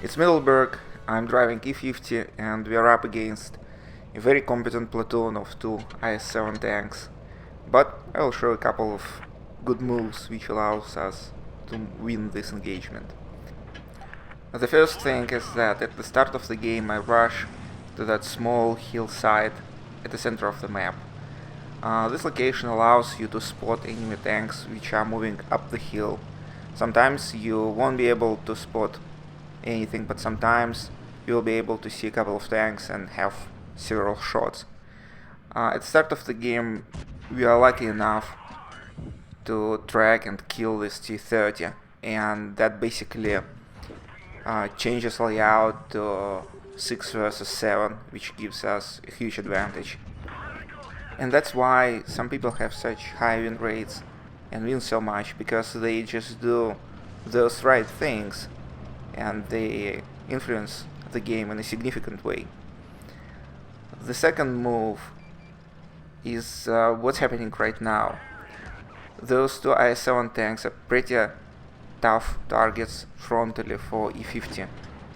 It's Middleburg, I'm driving E50 and we are up against a very competent platoon of two IS-7 tanks. But I will show a couple of good moves which allows us to win this engagement. The first thing is that at the start of the game I rush to that small hillside at the center of the map. This location allows you to spot enemy tanks which are moving up the hill. Sometimes you won't be able to spot anything, but sometimes you'll be able to see a couple of tanks and have several shots. At the start of the game we are lucky enough to track and kill this T-30, and that basically changes layout to 6 versus 7, which gives us a huge advantage. And that's why some people have such high win rates and win so much, because they just do those right things and they influence the game in a significant way. The second move is what's happening right now. Those two IS-7 tanks are pretty tough targets frontally for E50.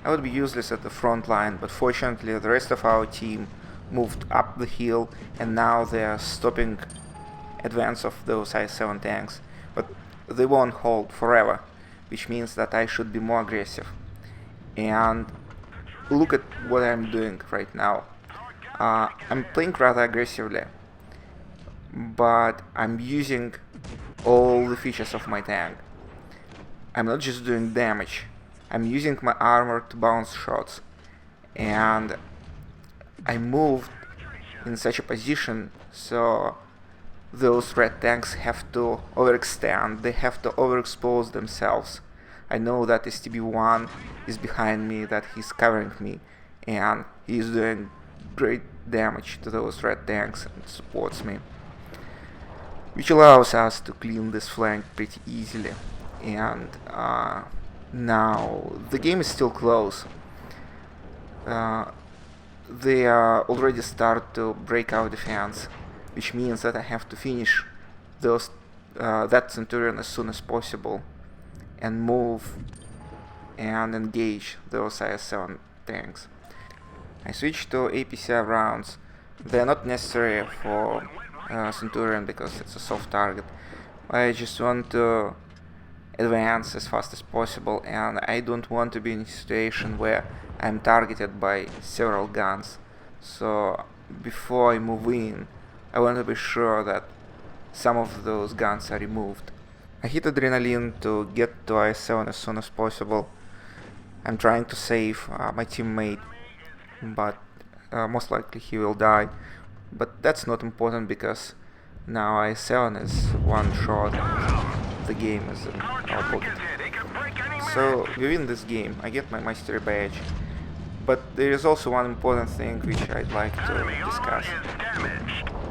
I would be useless at the front line, but fortunately the rest of our team moved up the hill and now they are stopping advance of those IS-7 tanks. But they won't hold forever, which means that I should be more aggressive. And look at what I'm doing right now. I'm playing rather aggressively, but I'm using all the features of my tank. I'm not just doing damage, I'm using my armor to bounce shots, and I moved in such a position so those red tanks have to overextend, they have to overexpose themselves. I know that STB-1 is behind me, that he's covering me, and he's doing great damage to those red tanks and supports me, which allows us to clean this flank pretty easily. And now the game is still close. They already start to break our defense, which means that I have to finish that Centurion as soon as possible and move and engage those IS-7 tanks. I switched to APCR rounds. They are not necessary for Centurion because it's a soft target. I just want to advance as fast as possible, and I don't want to be in a situation where I'm targeted by several guns. So before I move in, I want to be sure that some of those guns are removed. I hit adrenaline to get to IS-7 as soon as possible. I'm trying to save my teammate, but most likely he will die. But that's not important because now IS-7 is one shot and the game is in our pocket. So we win this game, I get my mastery badge. But there is also one important thing which I'd like to discuss.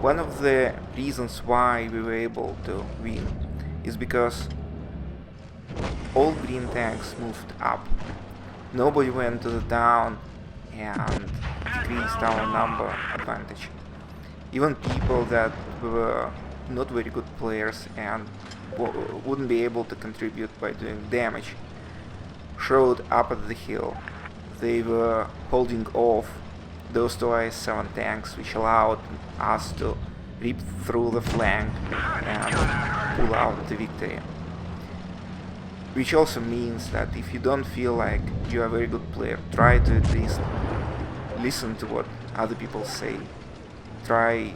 One of the reasons why we were able to win is because all green tanks moved up. Nobody went to the down and decreased our number advantage. Even people that were not very good players and wouldn't be able to contribute by doing damage showed up at the hill. They were holding off those two IS-7 tanks, which allowed us to rip through the flank and pull out the victory. Which also means that if you don't feel like you are a very good player, try to at least listen to what other people say. Try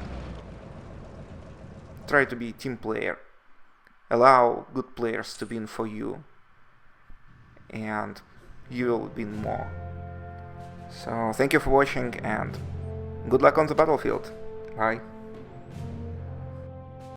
to be a team player. Allow good players to win for you, and you will win more. So thank you for watching and good luck on the battlefield. Bye.